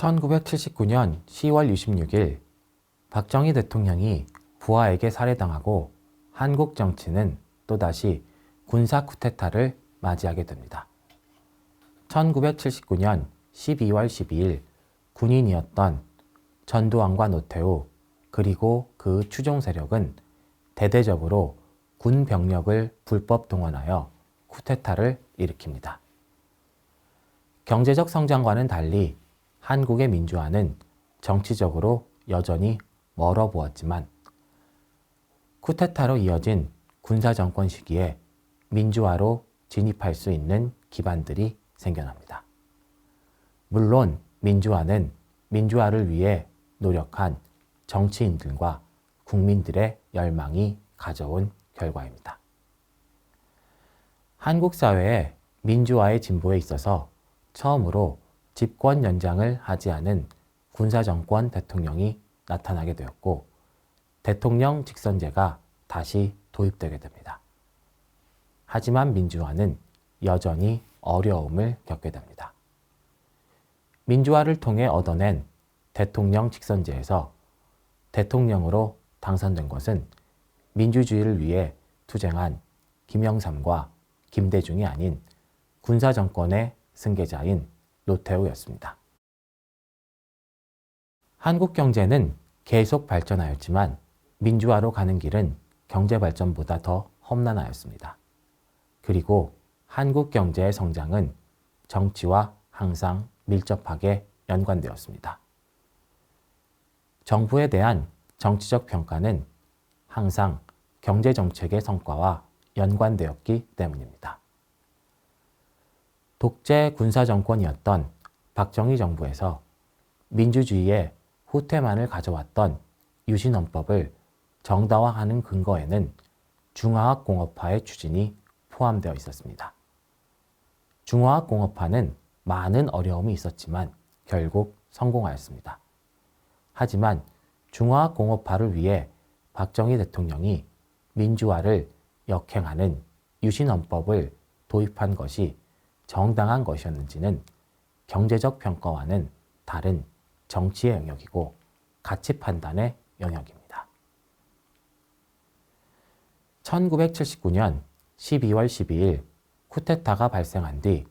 1979년 10월 26일 박정희 대통령이 부하에게 살해당하고 한국 정치는 또다시 군사 쿠데타를 맞이하게 됩니다. 1979년 12월 12일 군인이었던 전두환과 노태우 그리고 그 추종 세력은 대대적으로 군 병력을 불법 동원하여 쿠데타를 일으킵니다. 경제적 성장과는 달리 한국의 민주화는 정치적으로 여전히 멀어 보였지만 쿠데타로 이어진 군사정권 시기에 민주화로 진입할 수 있는 기반들이 생겨납니다. 물론 민주화는 민주화를 위해 노력한 정치인들과 국민들의 열망이 가져온 결과입니다. 한국 사회의 민주화의 진보에 있어서 처음으로 집권 연장을 하지 않은 군사정권 대통령이 나타나게 되었고 대통령 직선제가 다시 도입되게 됩니다. 하지만 민주화는 여전히 어려움을 겪게 됩니다. 민주화를 통해 얻어낸 대통령 직선제에서 대통령으로 당선된 것은 민주주의를 위해 투쟁한 김영삼과 김대중이 아닌 군사정권의 승계자인 노태우였습니다. 한국 경제는 계속 발전하였지만 민주화로 가는 길은 경제 발전보다 더 험난하였습니다. 그리고 한국 경제의 성장은 정치와 항상 밀접하게 연관되었습니다. 정부에 대한 정치적 평가는 항상 경제정책의 성과와 연관되었기 때문입니다. 독재 군사정권이었던 박정희 정부에서 민주주의의 후퇴만을 가져왔던 유신헌법을 정당화하는 근거에는 중화학공업화의 추진이 포함되어 있었습니다. 중화학공업화는 많은 어려움이 있었지만 결국 성공하였습니다. 하지만 중화학공업화를 위해 박정희 대통령이 민주화를 역행하는 유신헌법을 도입한 것이 정당한 것이었는지는 경제적 평가와는 다른 정치의 영역이고 가치 판단의 영역입니다. 1979년 12월 12일 쿠데타가 발생한 뒤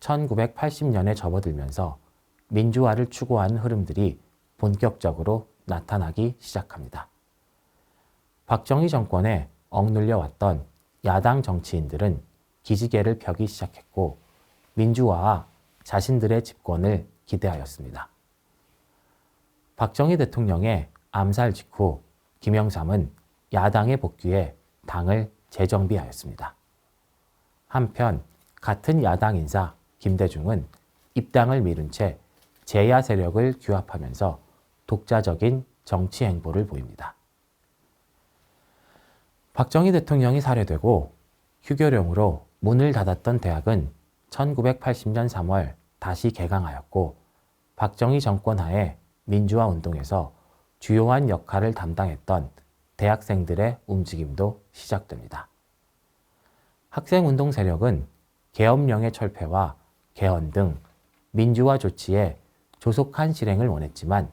1980년에 접어들면서 민주화를 추구하는 흐름들이 본격적으로 나타나기 시작합니다. 박정희 정권에 억눌려 왔던 야당 정치인들은 기지개를 펴기 시작했고 민주화와 자신들의 집권을 기대하였습니다. 박정희 대통령의 암살 직후 김영삼은 야당의 복귀에 당을 재정비하였습니다. 한편 같은 야당 인사 김대중은 입당을 미룬 채 제야 세력을 규합하면서 독자적인 정치 행보를 보입니다. 박정희 대통령이 살해되고 휴교령으로 문을 닫았던 대학은 1980년 3월 다시 개강하였고 박정희 정권 하에 민주화 운동에서 주요한 역할을 담당했던 대학생들의 움직임도 시작됩니다. 학생운동 세력은 계엄령의 철폐와 개헌 등 민주화 조치에 조속한 실행을 원했지만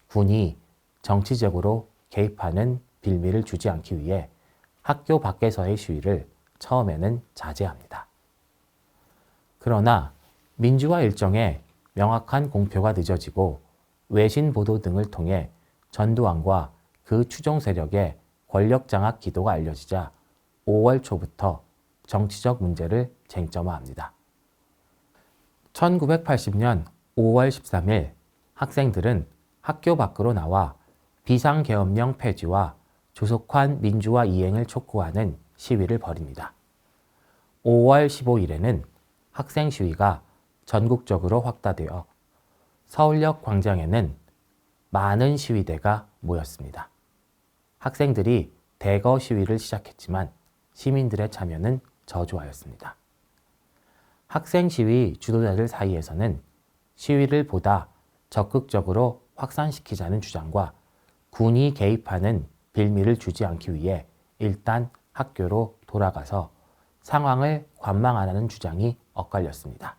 군이 정치적으로 개입하는 빌미를 주지 않기 위해 학교 밖에서의 시위를 처음에는 자제합니다. 그러나 민주화 일정에 명확한 공표가 늦어지고 외신 보도 등을 통해 전두환과 그 추종 세력의 권력 장악 기도가 알려지자 5월 초부터 정치적 문제를 쟁점화합니다. 1980년 5월 13일 학생들은 학교 밖으로 나와 비상계엄령 폐지와 조속한 민주화 이행을 촉구하는 시위를 벌입니다. 5월 15일에는 학생 시위가 전국적으로 확대되어 서울역 광장에는 많은 시위대가 모였습니다. 학생들이 대거 시위를 시작했지만 시민들의 참여는 저조하였습니다. 학생 시위 주도자들 사이에서는 시위를 보다 적극적으로 확산시키자는 주장과 군이 개입하는 빌미를 주지 않기 위해 일단 학교로 돌아가서 상황을 관망하라는 주장이 엇갈렸습니다.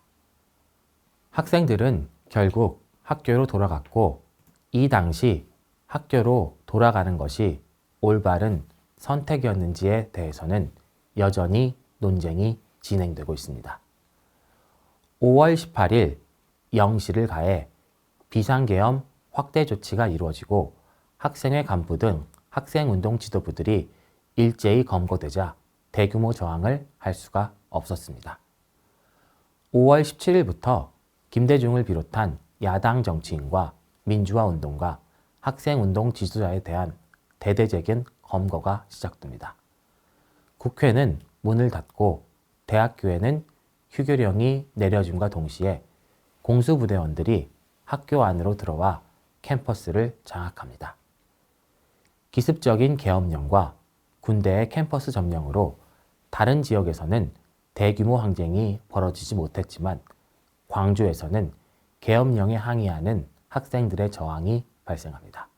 학생들은 결국 학교로 돌아갔고 이 당시 학교로 돌아가는 것이 올바른 선택이었는지에 대해서는 여전히 논쟁이 진행되고 있습니다. 5월 18일 0시를 가해 비상계엄 확대 조치가 이루어지고 학생회 간부 등 학생운동 지도부들이 일제히 검거되자 대규모 저항을 할 수가 없었습니다. 5월 17일부터 김대중을 비롯한 야당 정치인과 민주화운동가, 학생운동 지도자에 대한 대대적인 검거가 시작됩니다. 국회는 문을 닫고 대학교에는 휴교령이 내려짐과 동시에 공수부대원들이 학교 안으로 들어와 캠퍼스를 장악합니다. 기습적인 계엄령과 군대의 캠퍼스 점령으로 다른 지역에서는 대규모 항쟁이 벌어지지 못했지만 광주에서는 계엄령에 항의하는 학생들의 저항이 발생합니다.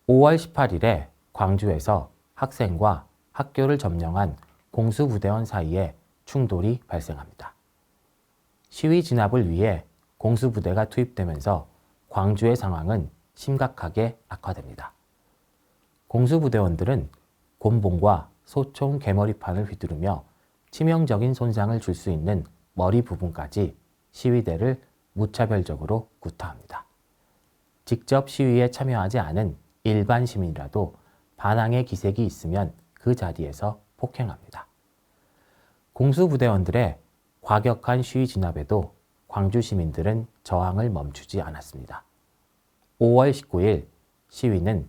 5월 18일에 광주에서 학생과 학교를 점령한 공수부대원 사이에 충돌이 발생합니다. 시위 진압을 위해 공수부대가 투입되면서 광주의 상황은 심각하게 악화됩니다. 공수부대원들은 곤봉과 소총 개머리판을 휘두르며 치명적인 손상을 줄 수 있는 머리 부분까지 시위대를 무차별적으로 구타합니다. 직접 시위에 참여하지 않은 일반 시민이라도 반항의 기색이 있으면 그 자리에서 폭행합니다. 공수부대원들의 과격한 시위 진압에도 광주 시민들은 저항을 멈추지 않았습니다. 5월 19일 시위는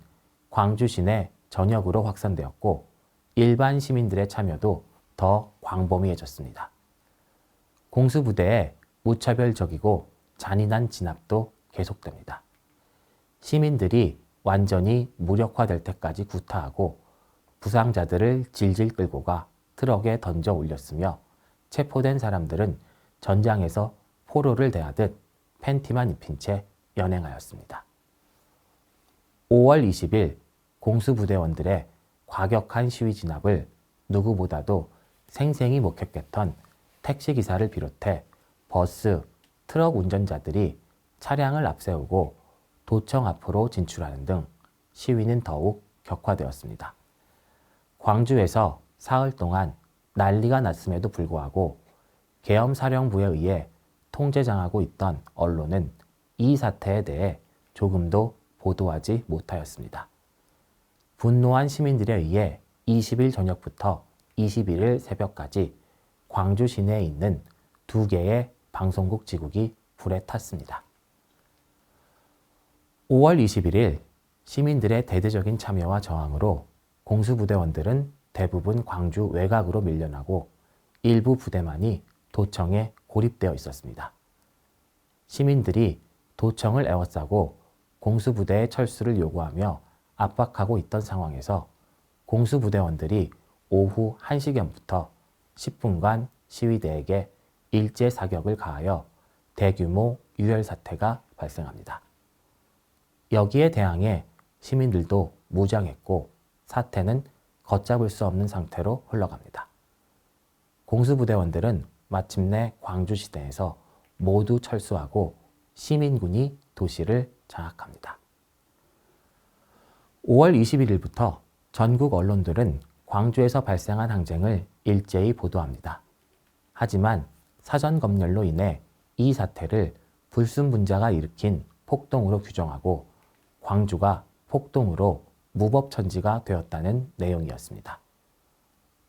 광주 시내 전역으로 확산되었고 일반 시민들의 참여도 더 광범위해졌습니다. 공수부대의 무차별적이고 잔인한 진압도 계속됩니다. 시민들이 완전히 무력화될 때까지 구타하고 부상자들을 질질 끌고 가 트럭에 던져 올렸으며 체포된 사람들은 전장에서 포로를 대하듯 팬티만 입힌 채 연행하였습니다. 5월 20일 공수부대원들의 과격한 시위 진압을 누구보다도 생생히 목격했던 택시기사를 비롯해 버스, 트럭 운전자들이 차량을 앞세우고 도청 앞으로 진출하는 등 시위는 더욱 격화되었습니다. 광주에서 사흘 동안 난리가 났음에도 불구하고 계엄사령부에 의해 통제장하고 있던 언론은 이 사태에 대해 조금도 보도하지 못하였습니다. 분노한 시민들에 의해 20일 저녁부터 21일 새벽까지 광주 시내에 있는 2개의 방송국 지국이 불에 탔습니다. 5월 21일 시민들의 대대적인 참여와 저항으로 공수부대원들은 대부분 광주 외곽으로 밀려나고 일부 부대만이 도청에 고립되어 있었습니다. 시민들이 도청을 에워싸고 공수부대의 철수를 요구하며 압박하고 있던 상황에서 공수부대원들이 오후 1시경부터 10분간 시위대에게 일제 사격을 가하여 대규모 유혈 사태가 발생합니다. 여기에 대항해 시민들도 무장했고 사태는 걷잡을 수 없는 상태로 흘러갑니다. 공수부대원들은 마침내 광주시내에서 모두 철수하고 시민군이 도시를 장악합니다. 5월 21일부터 전국 언론들은 광주에서 발생한 항쟁을 일제히 보도합니다. 하지만 사전 검열로 인해 이 사태를 불순분자가 일으킨 폭동으로 규정하고 광주가 폭동으로 무법천지가 되었다는 내용이었습니다.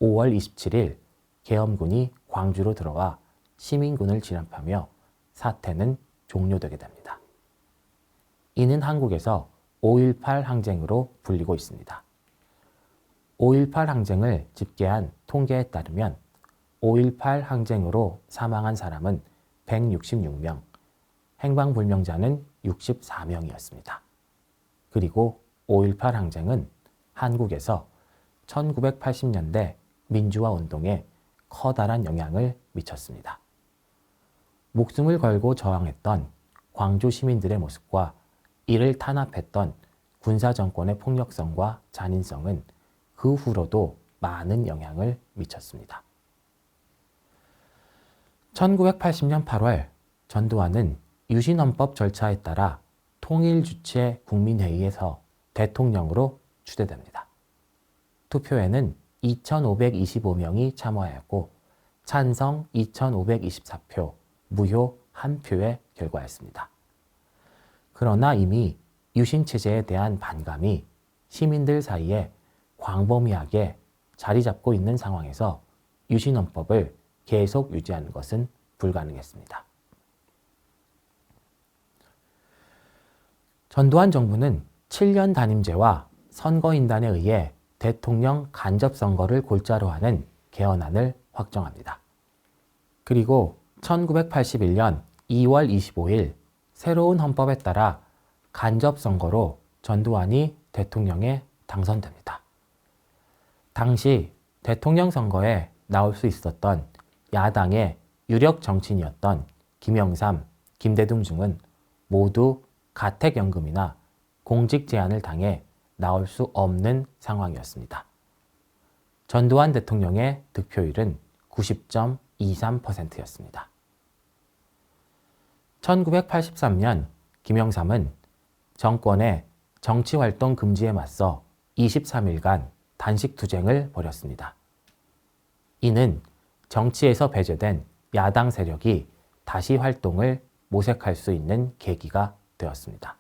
5월 27일 계엄군이 광주로 들어와 시민군을 진압하며 사태는 종료되게 됩니다. 이는 한국에서 5.18 항쟁으로 불리고 있습니다. 5.18 항쟁을 집계한 통계에 따르면 5.18 항쟁으로 사망한 사람은 166명, 행방불명자는 64명이었습니다. 그리고 5.18 항쟁은 한국에서 1980년대 민주화 운동에 커다란 영향을 미쳤습니다. 목숨을 걸고 저항했던 광주 시민들의 모습과 이를 탄압했던 군사정권의 폭력성과 잔인성은 그 후로도 많은 영향을 미쳤습니다. 1980년 8월 전두환은 유신헌법 절차에 따라 통일주체 국민회의에서 대통령으로 추대됩니다. 투표에는 2,525명이 참여하였고 찬성 2,524표, 무효 1표의 결과였습니다. 그러나 이미 유신체제에 대한 반감이 시민들 사이에 광범위하게 자리 잡고 있는 상황에서 유신헌법을 계속 유지하는 것은 불가능했습니다. 전두환 정부는 7년 단임제와 선거인단에 의해 대통령 간접선거를 골자로 하는 개헌안을 확정합니다. 그리고 1981년 2월 25일 새로운 헌법에 따라 간접선거로 전두환이 대통령에 당선됩니다. 당시 대통령 선거에 나올 수 있었던 야당의 유력 정치인이었던 김영삼, 김대중 등은 모두 가택연금이나 공직 제한을 당해 나올 수 없는 상황이었습니다. 전두환 대통령의 득표율은 90.23%였습니다. 1983년 김영삼은 정권의 정치활동 금지에 맞서 23일간 단식투쟁을 벌였습니다. 이는 정치에서 배제된 야당 세력이 다시 활동을 모색할 수 있는 계기가 되었습니다.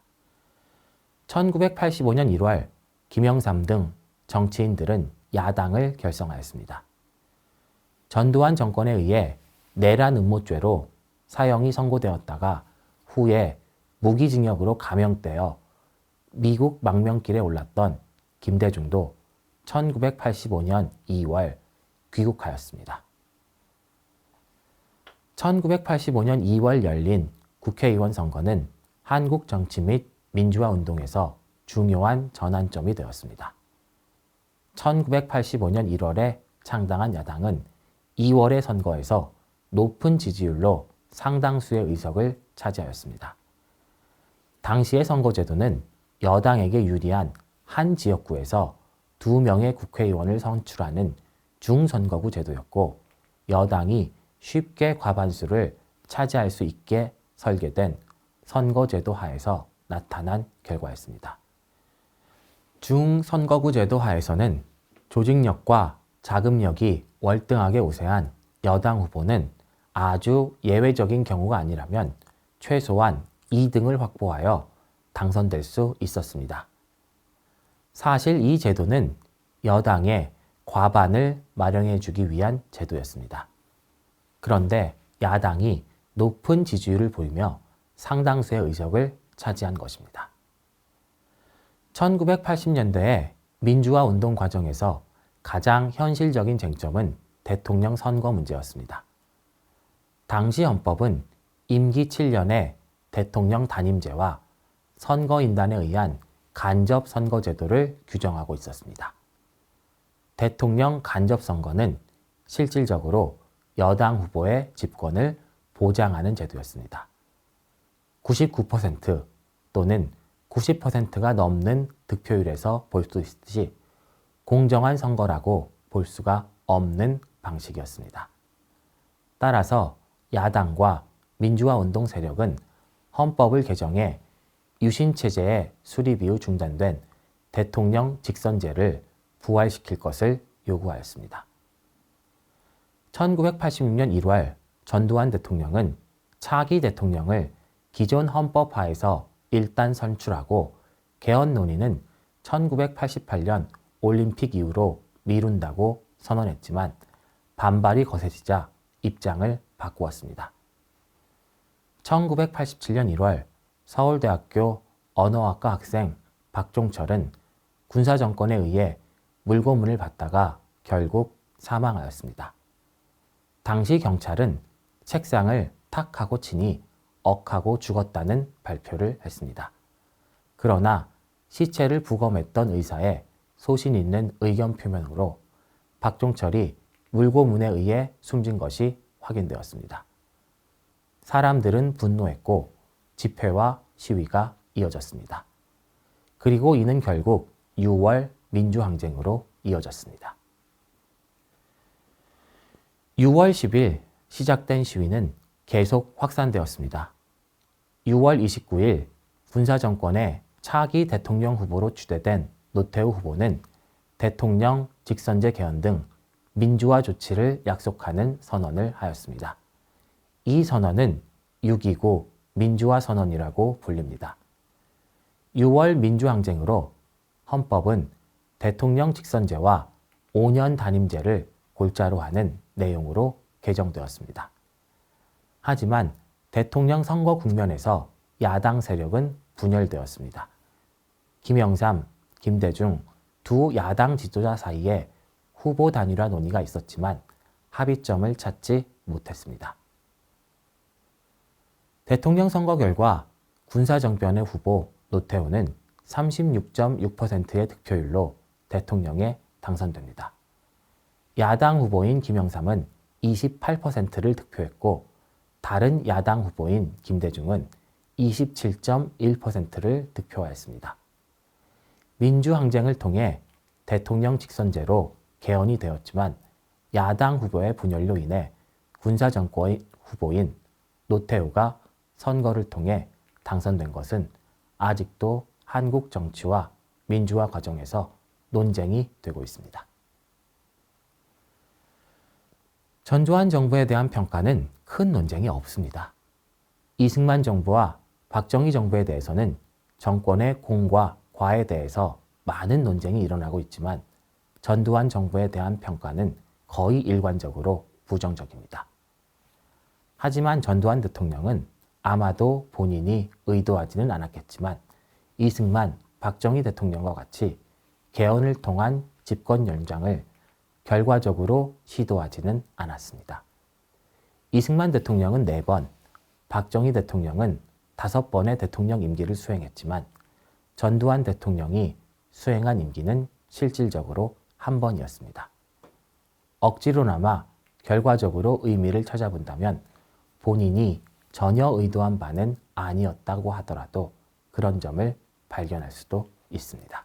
1985년 1월 김영삼 등 정치인들은 야당을 결성하였습니다. 전두환 정권에 의해 내란 음모죄로 사형이 선고되었다가 후에 무기징역으로 감형되어 미국 망명길에 올랐던 김대중도 1985년 2월 귀국하였습니다. 1985년 2월 열린 국회의원 선거는 한국 정치 및 민주화 운동에서 중요한 전환점이 되었습니다. 1985년 1월에 창당한 야당은 2월의 선거에서 높은 지지율로 상당수의 의석을 차지하였습니다. 당시의 선거제도는 여당에게 유리한 한 지역구에서 2명의 국회의원을 선출하는 중선거구 제도였고 여당이 쉽게 과반수를 차지할 수 있게 설계된 선거제도 하에서 나타난 결과였습니다. 중선거구 제도 하에서는 조직력과 자금력이 월등하게 우세한 여당 후보는 아주 예외적인 경우가 아니라면 최소한 2등을 확보하여 당선될 수 있었습니다. 사실 이 제도는 여당의 과반을 마련해 주기 위한 제도였습니다. 그런데 야당이 높은 지지율을 보이며 상당수의 의석을 차지한 것입니다. 1980년대의 민주화 운동 과정에서 가장 현실적인 쟁점은 대통령 선거 문제였습니다. 당시 헌법은 임기 7년의 대통령 단임제와 선거인단에 의한 간접 선거제도를 규정하고 있었습니다. 대통령 간접 선거는 실질적으로 여당 후보의 집권을 보장하는 제도였습니다. 99% 또는 90%가 넘는 득표율에서 볼 수 있듯이 공정한 선거라고 볼 수가 없는 방식이었습니다. 따라서 야당과 민주화 운동 세력은 헌법을 개정해 유신체제의 수립 이후 중단된 대통령 직선제를 부활시킬 것을 요구하였습니다. 1986년 1월 전두환 대통령은 차기 대통령을 기존 헌법 하에서 일단 선출하고 개헌 논의는 1988년 올림픽 이후로 미룬다고 선언했지만 반발이 거세지자 입장을 바꾸었습니다. 1987년 1월 서울대학교 언어학과 학생 박종철은 군사정권에 의해 물고문을 받다가 결국 사망하였습니다. 당시 경찰은 책상을 탁 하고 치니 억하고 죽었다는 발표를 했습니다. 그러나 시체를 부검했던 의사의 소신 있는 의견 표명으로 박종철이 물고문에 의해 숨진 것이 확인되었습니다. 사람들은 분노했고 집회와 시위가 이어졌습니다. 그리고 이는 결국 6월 민주항쟁으로 이어졌습니다. 6월 10일 시작된 시위는 계속 확산되었습니다. 6월 29일 군사정권의 차기 대통령 후보로 추대된 노태우 후보는 대통령 직선제 개헌 등 민주화 조치를 약속하는 선언을 하였습니다. 이 선언은 6.29 민주화 선언이라고 불립니다. 6월 민주항쟁으로 헌법은 대통령 직선제와 5년 단임제를 골자로 하는 내용으로 개정되었습니다. 하지만 대통령 선거 국면에서 야당 세력은 분열되었습니다. 김영삼, 김대중 두 야당 지도자 사이에 후보 단일화 논의가 있었지만 합의점을 찾지 못했습니다. 대통령 선거 결과 군사정변의 후보 노태우는 36.6%의 득표율로 대통령에 당선됩니다. 야당 후보인 김영삼은 28%를 득표했고 다른 야당 후보인 김대중은 27.1%를 득표하였습니다. 민주항쟁을 통해 대통령 직선제로 개헌이 되었지만 야당 후보의 분열로 인해 군사정권 후보인 노태우가 선거를 통해 당선된 것은 아직도 한국 정치와 민주화 과정에서 논쟁이 되고 있습니다. 전두환 정부에 대한 평가는 큰 논쟁이 없습니다. 이승만 정부와 박정희 정부에 대해서는 정권의 공과 과에 대해서 많은 논쟁이 일어나고 있지만 전두환 정부에 대한 평가는 거의 일관적으로 부정적입니다. 하지만 전두환 대통령은 아마도 본인이 의도하지는 않았겠지만 이승만, 박정희 대통령과 같이 개헌을 통한 집권 연장을 결과적으로 시도하지는 않았습니다. 이승만 대통령은 4번, 박정희 대통령은 5번의 대통령 임기를 수행했지만 전두환 대통령이 수행한 임기는 실질적으로 1번이었습니다. 억지로나마 결과적으로 의미를 찾아본다면 본인이 전혀 의도한 바는 아니었다고 하더라도 그런 점을 발견할 수도 있습니다.